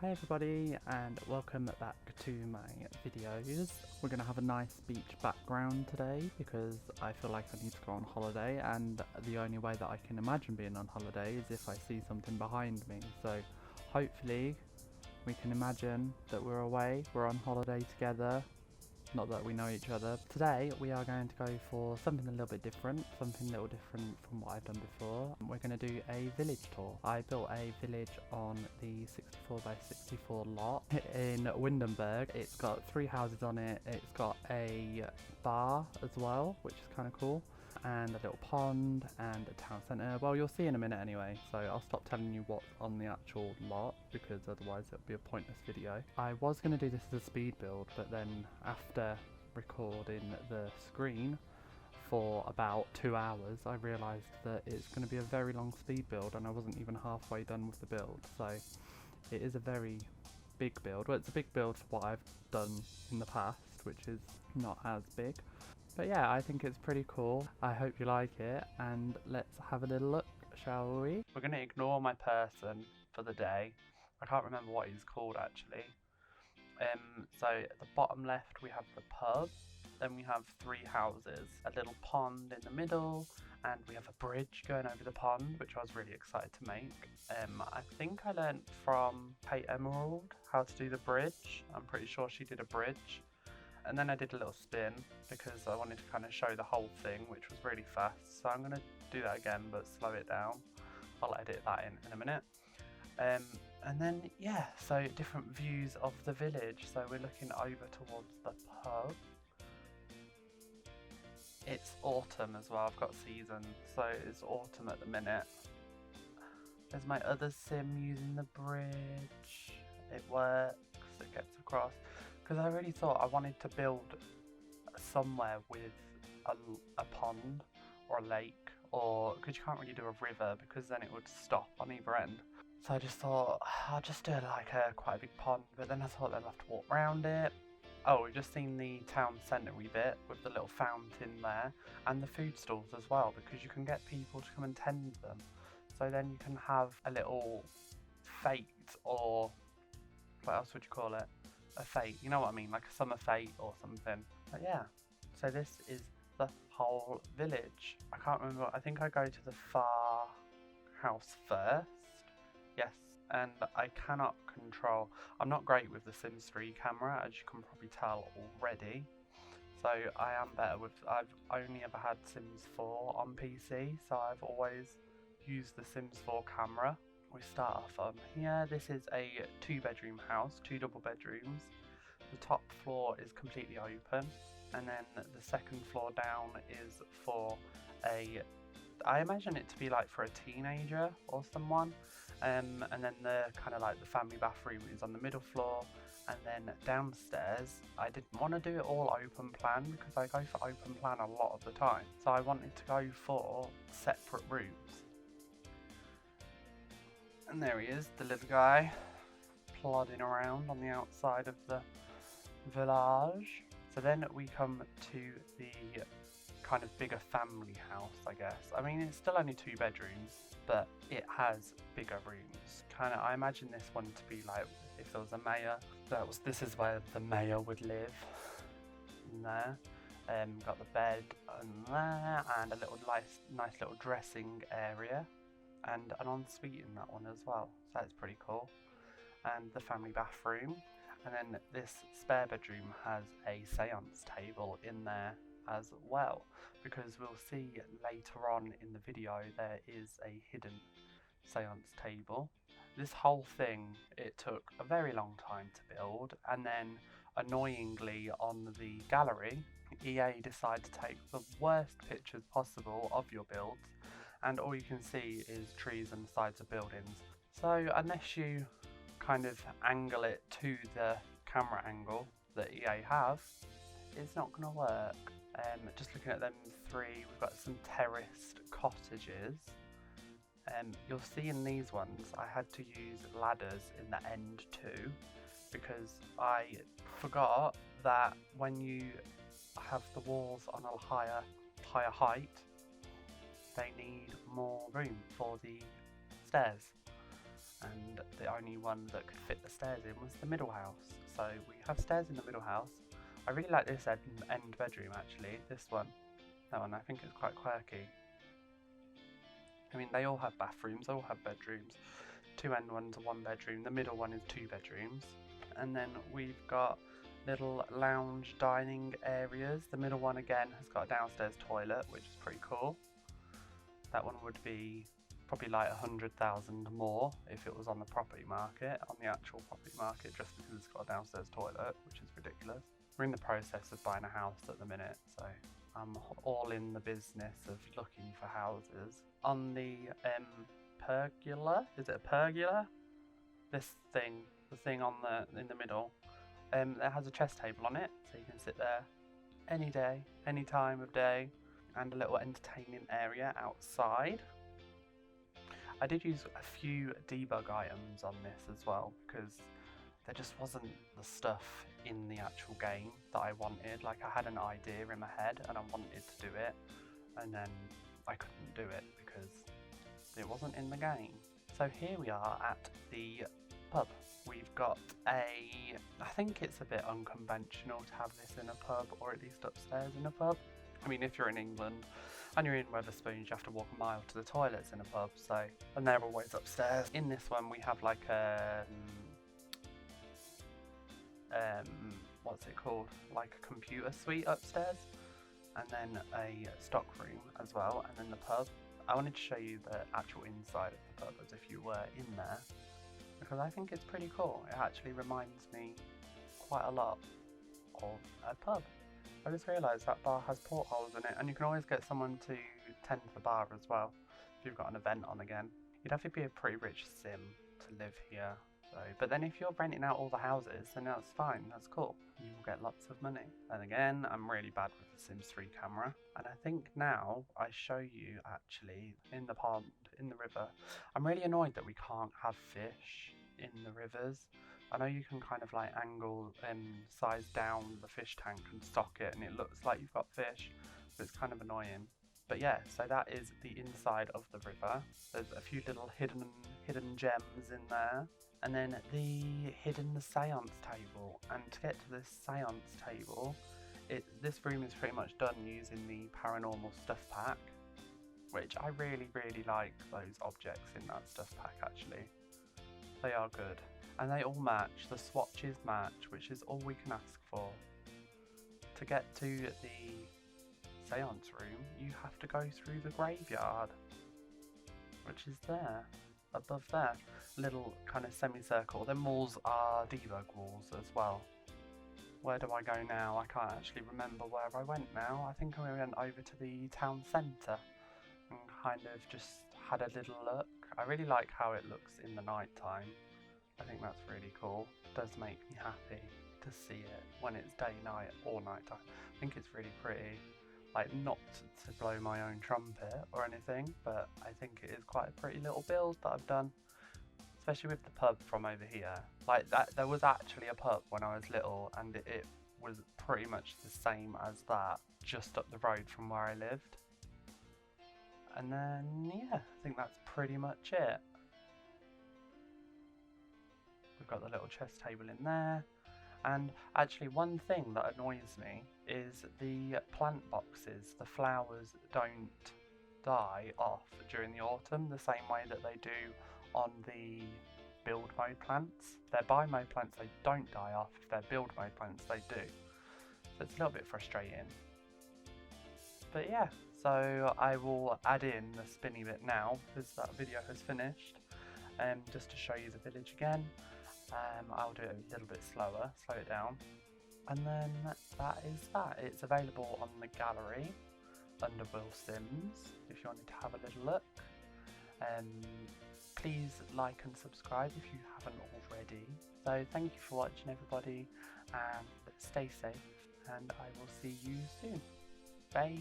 Hi everybody and welcome back to my videos. We're going to have a nice beach background today because I feel like I need to go on holiday, and the only way that I can imagine being on holiday is if I see something behind me. So hopefully we can imagine that we're away, we're on holiday together. Not that we know each other. Today we are going to go for something a little bit different, something a little different from what I've done before. We're going to do a village tour. I built a village on the 64x64 lot in Windenburg. It's got 3 houses on it. It's got a bar as well, which is kind of cool, and a little pond and a town centre. Well, you'll see in a minute anyway, so I'll stop telling you what's on the actual lot because otherwise it'll be a pointless video. I was going to do this as a speed build, but then after recording the screen for about 2 hours I realised that it's going to be a very long speed build and I wasn't even halfway done with the build. So it is a very big build. Well, it's a big build for what I've done in the past, which is not as big. But yeah, I think it's pretty cool. I hope you like it, and let's have a little look, shall we? We're going to ignore my person for the day. I can't remember what he's called actually. So at the bottom left we have the pub, then we have 3 houses, a little pond in the middle, and we have a bridge going over the pond, which I was really excited to make. I think I learnt from Kate Emerald how to do the bridge. I'm pretty sure she did a bridge. And then I did a little spin because I wanted to kind of show the whole thing, which was really fast. So I'm going to do that again, but slow it down. I'll edit that in a minute. And then, yeah, so different views of the village. So we're looking over towards the pub. It's autumn as well. I've got season, so it's autumn at the minute. There's my other sim using the bridge. It works, it gets across. Because I really thought I wanted to build somewhere with a pond or a lake, or because you can't really do a river because then it would stop on either end. So I just thought I'll just do like quite a big pond, but then I thought I'd have to walk around it. Oh, we've just seen the town centre-y bit with the little fountain there and the food stalls as well, because you can get people to come and tend them. So then you can have a little fete, or what else would you call it? A fete, you know what I mean, like a summer fete or something. But yeah, so this is the whole village. I can't remember, I think I go to the far house first. Yes, and I cannot control, I'm not great with the Sims 3 camera, as you can probably tell already. So I am better with, I've only ever had Sims 4 on PC, so I've always used the Sims 4 camera. We start off on here. This is a 2-bedroom house, 2 double bedrooms. The top floor is completely open, and then the second floor down is for I imagine it to be like for a teenager or someone. And then the kind of like the family bathroom is on the middle floor, and then downstairs I didn't want to do it all open plan because I go for open plan a lot of the time, so I wanted to go for separate rooms. And there he is, the little guy, plodding around on the outside of the village. So then we come to the kind of bigger family house, I guess. I mean, it's still only 2 bedrooms, but it has bigger rooms. Kind of, I imagine this one to be like if there was a mayor. This is where the mayor would live. In there. Got the bed in there, and a little nice little dressing area. And an ensuite in that one as well, so that's pretty cool. And the family bathroom, and then this spare bedroom has a seance table in there as well, because we'll see later on in the video there is a hidden seance table. This whole thing, it took a very long time to build, and then annoyingly on the gallery EA decided to take the worst pictures possible of your builds, and all you can see is trees and the sides of buildings. So unless you kind of angle it to the camera angle that EA have, it's not going to work. Just looking at them 3, we've got some terraced cottages. You'll see in these ones I had to use ladders in the end too, because I forgot that when you have the walls on a higher height, they need more room for the stairs. and the only one that could fit the stairs in was the middle house. So we have stairs in the middle house. I really like this end bedroom actually, this one. That one, I think it's quite quirky. I mean, they all have bathrooms, they all have bedrooms. Two end ones are one bedroom, the middle one is 2 bedrooms. And then we've got little lounge dining areas. The middle one again has got a downstairs toilet, which is pretty cool. That one would be probably like 100,000 more if it was on the property market, on the actual property market, just because it's got a downstairs toilet, which is ridiculous. We're in the process of buying a house at the minute, so I'm all in the business of looking for houses. On the pergola, is it a pergola? This thing, the thing on in the middle, it has a chess table on it, so you can sit there any day, any time of day, and a little entertaining area outside. I did use a few debug items on this as well, because there just wasn't the stuff in the actual game that I wanted. Like, I had an idea in my head and I wanted to do it, and then I couldn't do it because it wasn't in the game. So here we are at the pub. We've got I think it's a bit unconventional to have this in a pub, or at least upstairs in a pub. I mean, if you're in England and you're in Wetherspoons, you have to walk a mile to the toilets in a pub, so, and they're always upstairs. In this one we have like a what's it called, like a computer suite upstairs, and then a stock room as well, and then the pub. I wanted to show you the actual inside of the pub as if you were in there, because I think it's pretty cool. It actually reminds me quite a lot of a pub. I just realised that bar has portholes in it, and you can always get someone to tend the bar as well if you've got an event on again. You'd have to be a pretty rich sim to live here. So, but then if you're renting out all the houses, then that's fine, that's cool. You will get lots of money. And again, I'm really bad with the Sims 3 camera. And I think now I show you actually in the pond, in the river. I'm really annoyed that we can't have fish in the rivers. I know you can kind of like angle and size down the fish tank and stock it, and it looks like you've got fish, but it's kind of annoying. But yeah, so that is the inside of the river. There's a few little hidden gems in there. And then the hidden seance table. And to get to this seance table, this room is pretty much done using the paranormal stuff pack, which I really, really like those objects in that stuff pack actually. They are good. And they all match, the swatches match, which is all we can ask for. To get to the seance room, you have to go through the graveyard, which is there, above there. Little kind of semicircle. Them walls are debug walls as well. Where do I go now? I can't actually remember where I went now. I think I went over to the town centre and kind of just had a little look. I really like how it looks in the night time. I think that's really cool. It does make me happy to see it when it's day, night or night time. I think it's really pretty. Like, not to blow my own trumpet or anything, but I think it is quite a pretty little build that I've done. Especially with the pub from over here. Like, that, there was actually a pub when I was little, and it was pretty much the same as that, just up the road from where I lived. And then, yeah, I think that's pretty much it. We've got the little chess table in there. And actually, one thing that annoys me is the plant boxes. The flowers don't die off during the autumn the same way that they do on the build mode plants. If they're buy mode plants, they don't die off. If they're build mode plants, they do. So it's a little bit frustrating. But yeah, so I will add in the spinny bit now, because that video has finished. Just to show you the village again. I'll do it a little bit slower, slow it down. And then that is that. It's available on the gallery under Wilsims, if you wanted to have a little look. Please like and subscribe if you haven't already. So thank you for watching everybody, and stay safe, and I will see you soon. Bye.